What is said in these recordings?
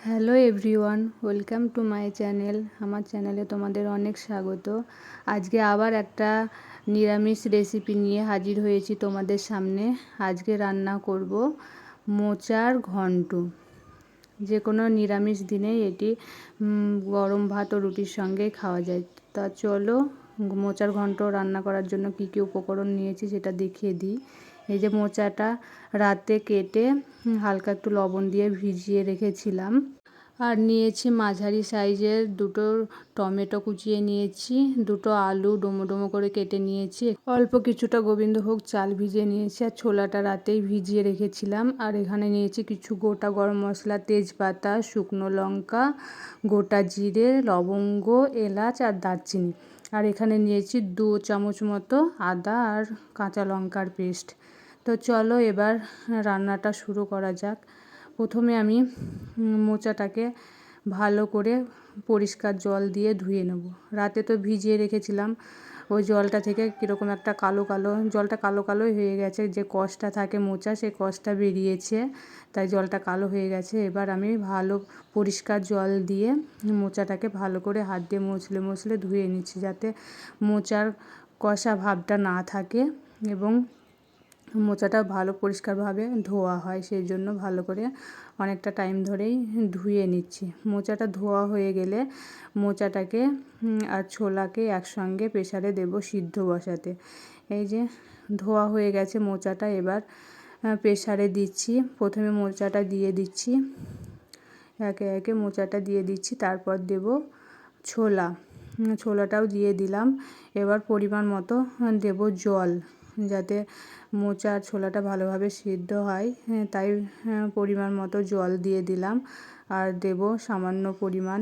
Hello everyone, welcome to my channel. আমার চ্যানেলে তোমাদের অনেক স্বাগত। আজকে আবার একটা নিরামিষ রেসিপি নিয়ে হাজির হয়েছি তোমাদের সামনে। আজকে রান্না করব মোচার ঘন্ট। যে কোনো নিরামিষ দিনেই এটি গরম ভাত ও রুটির সঙ্গে খাওয়া যায়। তা চলো মোচার ঘন্ট রান্না করার জন্য কী কী উপকরণ নিয়েছি সেটা দেখিয়ে দিই। এই যে মোচাটা রাতে কেটে হালকা একটু লবণ দিয়ে ভিজিয়ে রেখেছিলাম। আর নিয়েছি মাঝারি সাইজের দুটো টমেটো কুচিয়ে নিয়েছি, দুটো আলু ডুমো ডুমো করে কেটে নিয়েছি, অল্প কিছুটা গোবিন্দভোগ চাল ভিজিয়ে নিয়েছি, আর ছোলাটা রাতেই ভিজিয়ে রেখেছিলাম। আর এখানে নিয়েছি কিছু গোটা গরম মশলা, তেজপাতা, শুকনো লঙ্কা, গোটা জিরে, লবঙ্গ, এলাচ আর দারচিনি। আর এখানে নিয়েছি 2 চামচ মতো আদা আর কাঁচা লঙ্কার পেস্ট। তো চলো এবার রান্নাটা শুরু করা যাক। প্রথমে আমি মোচাটাকে ভালো করে পরিষ্কার জল দিয়ে ধুয়ে নেব। রাতে তো ভিজিয়ে রেখেছিলাম, ওই জলটা থেকে কীরকম একটা কালো কালো, জলটা কালো কালোই হয়ে গেছে। যে কষটা থাকে মোচা, সেই কষটা বেরিয়েছে, তাই জলটা কালো হয়ে গেছে। এবার আমি ভালো পরিষ্কার জল দিয়ে মোচাটাকে ভালো করে হাত দিয়ে মুছলে মুছলে ধুয়ে নিচ্ছি, যাতে মোচার কষা ভাবটা না থাকে এবং মোচাটা ভালো পরিষ্কারভাবে ধোয়া হয়। সেই জন্য ভালো করে অনেকটা টাইম ধরেই ধুয়ে নিচ্ছি। মোচাটা ধোয়া হয়ে গেলে মোচাটাকে আর ছোলাকে একসঙ্গে প্রেসারে দেব সিদ্ধ বসাতে। এই যে ধোয়া হয়ে গেছে মোচাটা, এবার প্রেসারে দিচ্ছি। প্রথমে মোচাটা দিয়ে দিচ্ছি, একে একে মোচাটা দিয়ে দিচ্ছি, তারপর দেব ছোলাটাও দিয়ে দিলাম। এবার পরিমাণ মতো দেব জল, যাতে মোচা আর ছোলাটা ভালোভাবে সিদ্ধ হয়, তাই পরিমাণ মতো জল দিয়ে দিলাম। আর দেব সামান্য পরিমাণ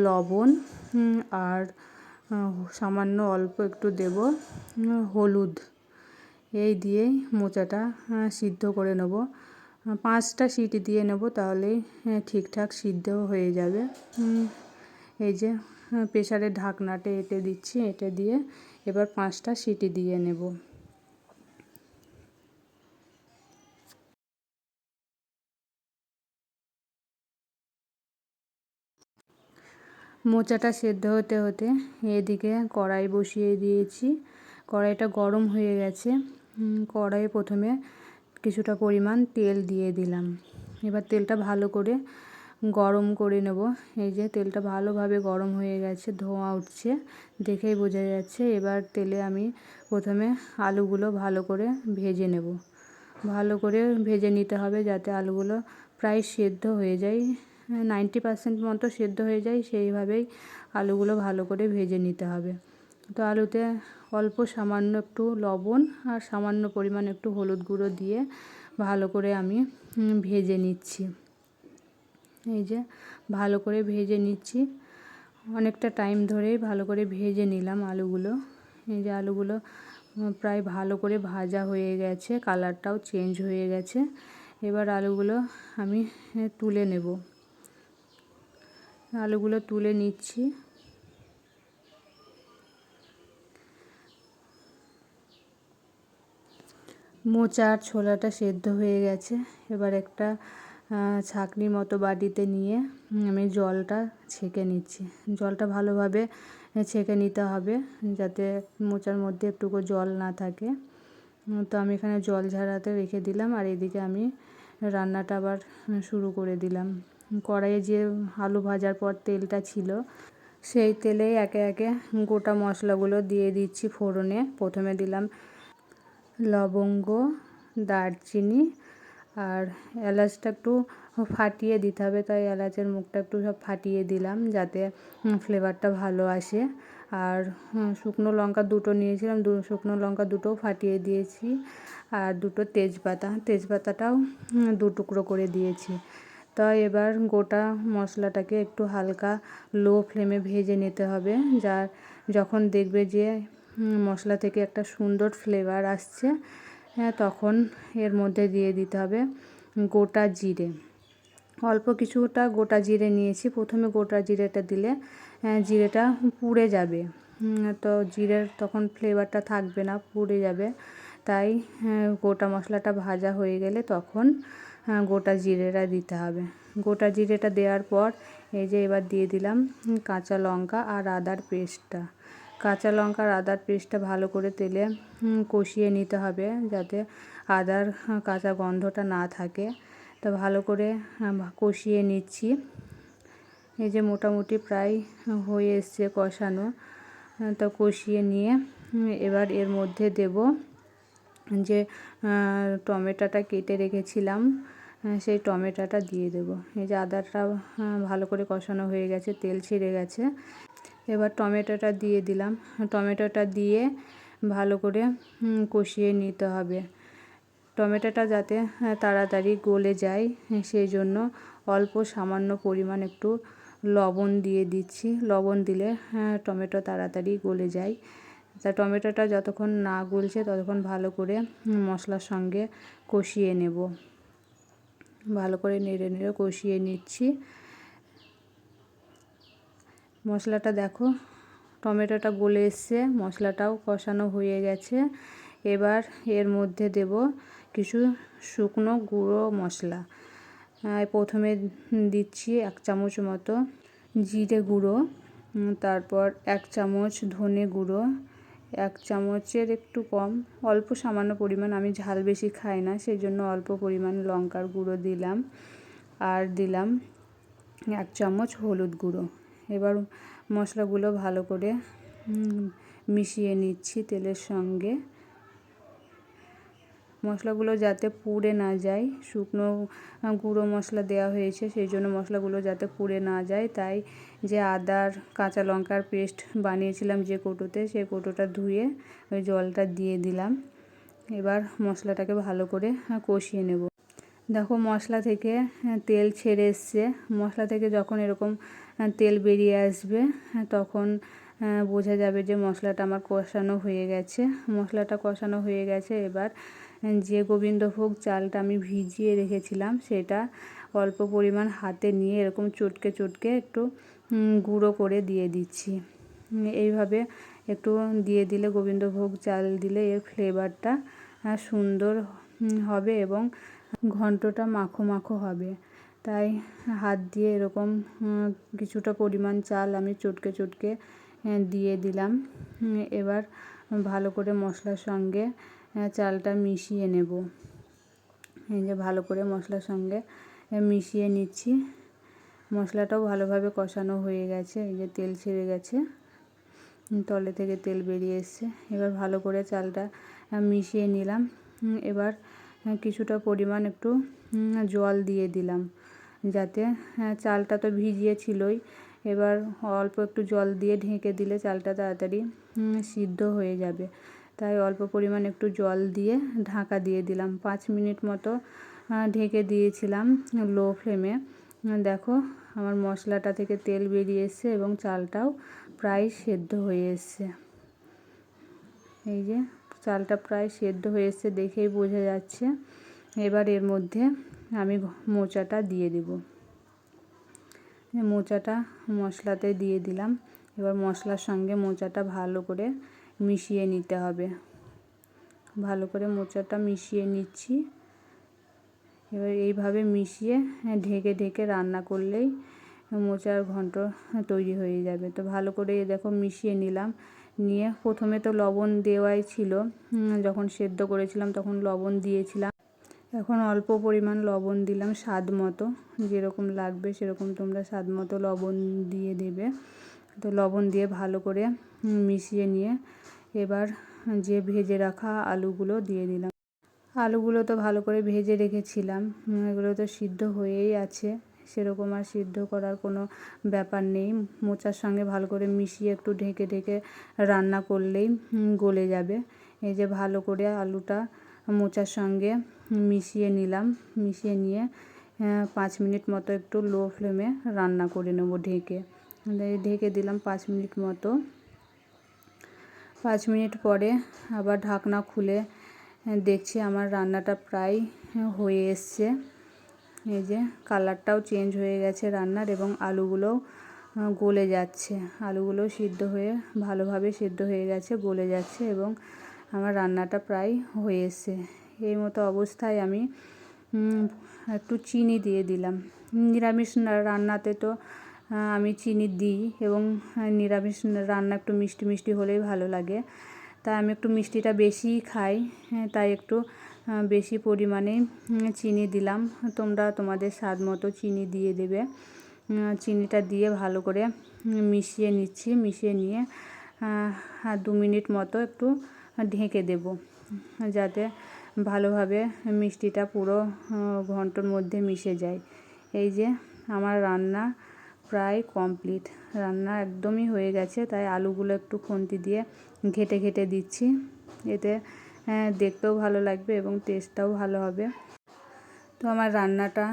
লবণ, আর সামান্য অল্প একটু দেব হলুদ। এই দিয়েই মোচাটা সিদ্ধ করে নেব। 5টা সিটি দিয়ে নেব, তাহলেই ঠিকঠাক সিদ্ধ হয়ে যাবে। এই যে প্রেসারের ঢাকনাটা এঁটে দিচ্ছি, এঁটে দিয়ে এবার 5টা সিটি দিয়ে নেব। মোচাটা সেদ্ধ হতে হতে এদিকে কড়াই বসিয়ে দিয়েছি। কড়াইটা গরম হয়ে গেছে। কড়াইয়ে প্রথমে কিছুটা পরিমাণ তেল দিয়ে দিলাম। এবার তেলটা ভালো করে গরম করে নেব। এই যে তেলটা ভালোভাবে গরম হয়ে গেছে, ধোঁয়া উঠছে, দেখেই বোঝা যাচ্ছে। এবার তেলে আমি প্রথমে আলুগুলো ভালো করে ভেজে নেব। ভালো করে ভেজে নিতে হবে, যাতে আলুগুলো প্রায় সেদ্ধ হয়ে যায়, 90% মতো সেদ্ধ হয়ে যায়। সেইভাবেই আলুগুলো ভালো করে ভেজে নিতে হবে। তো আলুতে অল্প সামান্য একটু লবণ আর সামান্য পরিমাণ একটু হলুদ গুঁড়ো দিয়ে ভালো করে আমি ভেজে নিচ্ছি। এই যে ভালো করে ভেজে নিচ্ছি, অনেকটা টাইম ধরেই ভালো করে ভেজে নিলাম আলুগুলো। এই যে আলুগুলো প্রায় ভালো করে ভাজা হয়ে গেছে, কালারটাও চেঞ্জ হয়ে গেছে। এবার আলুগুলো আমি তুলে নেব। আলুগুলো তুলে নিচ্ছি। মোচা আর ছোলাটা সেদ্ধ হয়ে গেছে। এবার একটা ছাঁকনির মতো বাটিতে নিয়ে আমি জলটা ছেঁকে নিচ্ছি। জলটা ভালোভাবে ছেঁকে নিতে হবে, যাতে মোচার মধ্যে একটুকু জল না থাকে। তো আমি এখানে জল ঝরাতে রেখে দিলাম, আর এদিকে আমি রান্নাটা আবার শুরু করে দিলাম। কড়াইয়ে যে আলু ভাজার পর তেলটা ছিল, সেই তেলেই একে একে গোটা মশলাগুলো দিয়ে দিচ্ছি ফোড়নে। প্রথমে দিলাম লবঙ্গ, দারচিনি আর এলাচটা একটু ফাটিয়ে দিতে হবে, তাই এলাচের মুখটা একটু সব ফাটিয়ে দিলাম, যাতে ফ্লেভারটা ভালো আসে। আর শুকনো লঙ্কা দুটো নিয়েছিলাম, শুকনো লঙ্কা দুটোও ফাটিয়ে দিয়েছি। আর দুটো তেজপাতাটাও 2 টুকরো করে দিয়েছি। তো এবার গোটা মশলাটাকে একটু হালকা লো ফ্লেমে ভেজে নিতে হবে। যখন দেখবে যে মশলা থেকে একটা সুন্দর ফ্লেভার আসছে, তখন এর মধ্যে দিয়ে দিতে হবে গোটা জিরে। অল্প কিছুটা গোটা জিরে নিয়েছি। প্রথমে গোটা জিরেটা দিলে জিরেটা পুড়ে যাবে, তো জিরের তখন ফ্লেভারটা থাকবে না, পুড়ে যাবে। তাই গোটা মশলাটা ভাজা হয়ে গেলে তখন গোটা জিরেটা দিতে হবে। গোটা জিরেটা দেওয়ার পর এই যে এবার দিয়ে দিলাম কাঁচা লঙ্কা আর আদার পেস্টটা। কাঁচা লঙ্কা আর আদার পেস্টটা ভালো করে তেলে কষিয়ে নিতে হবে, যাতে আদার কাঁচা গন্ধটা না থাকে। তো ভালো করে কষিয়ে নিচ্ছি। এই যে মোটামুটি প্রায় হয়ে এসছে কষানো। তো কষিয়ে নিয়ে এবার এর মধ্যে দেব যে টমেটোটা কেটে রেখেছিলাম, সেই টমেটোটা দিয়ে দেব। এই যে আদাটা ভালো করে কষানো হয়ে গেছে, তেল ছেড়ে গেছে। এবার টমেটোটা দিয়ে দিলাম। টমেটোটা দিয়ে ভালো করে কষিয়ে নিতে হবে। টমেটোটা যাতে তাড়াতাড়ি গলে যায় সেই জন্য অল্প সামান্য পরিমাণ একটু লবণ দিয়ে দিচ্ছি। লবণ দিলে টমেটো তাড়াতাড়ি গলে যায়। তা টমেটোটা যতক্ষণ না গলছে ততক্ষণ ভালো করে মশলার সঙ্গে কষিয়ে নেব। ভালো করে নেড়ে নেড়ে কষিয়ে নিচ্ছি। মশলাটা দেখো টমেটোটা গলে এসছে, মশলাটাও কষানো হয়ে গেছে। এবার এর মধ্যে দেব কিছু শুকনো গুঁড়ো মশলা। প্রথমে দিচ্ছি 1 চামচ মতো জিরে গুঁড়ো, তারপর 1 চামচ ধনে গুঁড়ো, 1 চামচের একটু কম অল্প সামান্য পরিমাণ, আমি ঝাল বেশি খাই না সেই জন্য অল্প পরিমাণ লঙ্কার গুঁড়ো দিলাম। আর দিলাম 1 চামচ হলুদ গুঁড়ো। এবার মশলাগুলো ভালো করে মিশিয়ে নিচ্ছি তেলের সঙ্গে। মশলাগুলো যাতে পুড়ে না যায়, শুকনো গুঁড়ো মশলা দেওয়া হয়েছে সেই জন্য মশলাগুলো যাতে পুড়ে না যায়, তাই যে আদার কাঁচা লঙ্কার পেস্ট বানিয়েছিলাম যে কৌটোতে, সেই কৌটোটা ধুয়ে ওই জলটা দিয়ে দিলাম। এবার মশলাটাকে ভালো করে কষিয়ে নেব। দেখো মশলা থেকে তেল ছেড়ে এসছে। মশলা থেকে যখন এরকম তেল বেরিয়ে আসবে তখন বোঝা যাবে যে মশলাটা আমার কষানো হয়ে গেছে। মশলাটা কষানো হয়ে গেছে। এবার যে গোবিন্দভোগ চালটা আমি ভিজিয়ে রেখেছিলাম সেটা অল্প পরিমাণ হাতে নিয়ে এরকম চটকে চটকে একটু গুঁড়ো করে দিয়ে দিচ্ছি। এইভাবে একটু দিয়ে দিলে গোবিন্দভোগ চাল দিলে এর ফ্লেভারটা সুন্দর হবে এবং ঘন্টটা মাখো মাখো হবে। তাই হাত দিয়ে এরকম কিছুটা পরিমাণ চাল আমি চটকে চটকে দিয়ে দিলাম। এবার ভালো করে মশলার সঙ্গে চালটা মিশিয়ে নেব। এই যে ভালো করে মশলার সঙ্গে মিশিয়ে নিচ্ছি। মশলাটাও ভালোভাবে কষানো হয়ে গেছে। এই যে তেল ছেড়ে গেছে, তলে থেকে তেল বেরিয়ে এসছে। এবার ভালো করে চালটা মিশিয়ে নিলাম। এবার কিছুটা পরিমাণ একটু জল দিয়ে দিলাম, যাতে চালটা তো ভিজিয়ে ছিলই। এবার অল্প একটু জল দিয়ে ঢেকে দিলে চালটা তাড়াতাড়ি সিদ্ধ হয়ে যাবে। তাই অল্প পরিমাণ একটু জল দিয়ে ঢাকা দিয়ে দিলাম। 5 মিনিট মতো ঢেকে দিয়েছিলাম লো ফ্লেমে। দেখো আমার মশলাটা থেকে তেল বেরিয়ে এসছে এবং চালটাও প্রায় সেদ্ধ হয়ে এসছে। এই যে চালটা প্রায় সেদ্ধ হয়ে এসছে, দেখেই বোঝা যাচ্ছে। এবার এর মধ্যে আমি মোচাটা দিয়ে দেব। মোচাটা মশলাতে দিয়ে দিলাম। এবার মশলার সঙ্গে মোচাটা ভালো করে মিশিয়ে নিতে হবে। ভালো করে মোচাটা মিশিয়ে নিচ্ছি। এবার এইভাবে মিশিয়ে ঢেকে ঢেকে রান্না করলেই মোচার ঘন্ট তৈরি হয়ে যাবে। তো ভালো করে দেখো মিশিয়ে নিলাম। নিয়ে প্রথমে তো লবণ দেওয়াই ছিল, যখন সেদ্ধ করেছিলাম তখন লবণ দিয়েছিলাম। এখন অল্প পরিমাণ লবণ দিলাম স্বাদ মতো, যেরকম লাগবে সেরকম তোমরা স্বাদ মতো লবণ দিয়ে দেবে। তো লবণ দিয়ে ভালো করে মিশিয়ে নিয়ে এবার যে ভেজে রাখা আলুগুলো দিয়ে দিলাম। আলুগুলো তো ভালো করে ভেজে রেখেছিলাম, এগুলো তো সিদ্ধ হয়েই আছে, সেরকম আর সিদ্ধ করার কোনো ব্যাপার নেই। মোচার সঙ্গে ভালো করে মিশিয়ে একটু ঢেকে ঢেকে রান্না করলেই গলে যাবে। এই যে ভালো করে আলুটা মোচার সঙ্গে মিশিয়ে নিলাম। মিশিয়ে নিয়ে 5 মিনিট মতো একটু লো ফ্লেমে রান্না করে নেব ঢেকে। ঢেকে দিলাম 5 মিনিট মতো। 5 মিনিট পরে আবার ঢাকনা খুলে দেখছি আমার রান্নাটা প্রায় হয়ে এসছে। এই যে কালারটাও চেঞ্জ হয়ে গেছে রান্নার এবং আলুগুলোও গলে যাচ্ছে। আলুগুলো সিদ্ধ হয়ে ভালোভাবে সিদ্ধ হয়ে গেছে, গলে যাচ্ছে এবং আমার রান্নাটা প্রায় হয়ে এসছে। এই মতো অবস্থায় আমি একটু চিনি দিয়ে দিলাম। নিরামিষ রান্নাতে তো আমি চিনি দিই, এবং নিরামিষ রান্না একটু মিষ্টি মিষ্টি হলেই ভালো লাগে। তাই আমি একটু মিষ্টিটা বেশিই খাই, তাই একটু বেশি পরিমাণে চিনি দিলাম। তোমরা তোমাদের স্বাদ মতো চিনি দিয়ে দেবে। চিনিটা দিয়ে ভালো করে মিশিয়ে নিচ্ছি। মিশিয়ে নিয়ে 2 মিনিট মতো একটু ঢেকে দেব, যাতে ভালোভাবে মিষ্টিটা পুরো ঘন্টর মধ্যে মিশে যায়। এই যে আমার রান্না প্রায় কমপ্লিট, রান্না একদমই হয়ে গেছে। তাই আলুগুলো একটু খুন্তি দিয়ে ঘেটে ঘেটে দিচ্ছি, এতে দেখতেও ভালো লাগবে এবং টেস্টটাও ভালো হবে। তো আমার রান্নাটা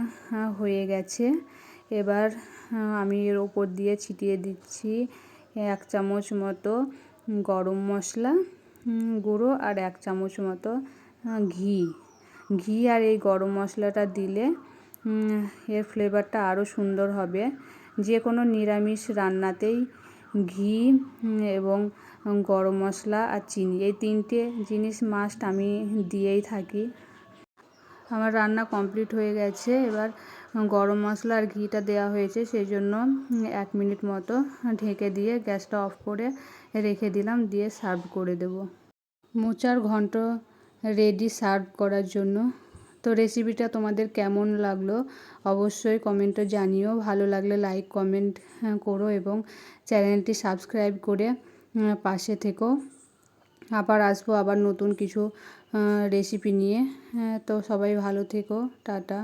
হয়ে গেছে। এবার আমি এর ওপর দিয়ে ছিটিয়ে দিচ্ছি 1 চামচ মতো গরম মশলা গুঁড়ো আর 1 চামচ মতো ঘি। আর এই গরম মশলাটা দিলে এর ফ্লেভারটা আরও সুন্দর হবে। যে কোনো নিরামিষ রান্নাতেই ঘি এবং গরম মশলা আর চিনি, এই 3টে জিনিস মাস্ট আমি দিয়েই থাকি। আমার রান্না কমপ্লিট হয়ে গেছে। এবার গরম মশলা আর ঘিটা দেওয়া হয়েছে, সেই জন্য 1 মিনিট মতো ঢেকে দিয়ে গ্যাসটা অফ করে রেখে দিলাম, দিয়ে সার্ভ করে দেব। মোচার ঘন্ট রেডি সার্ভ করার জন্য। তো রেসিপিটা তোমাদের কেমন লাগলো অবশ্যই কমেন্টে জানিও। ভালো লাগলে লাইক কমেন্ট করো এবং চ্যানেলটি সাবস্ক্রাইব করে পাশে থেকো। আবার আসবো আবার নতুন কিছু রেসিপি নিয়ে। তো সবাই ভালো থেকো, টাটা।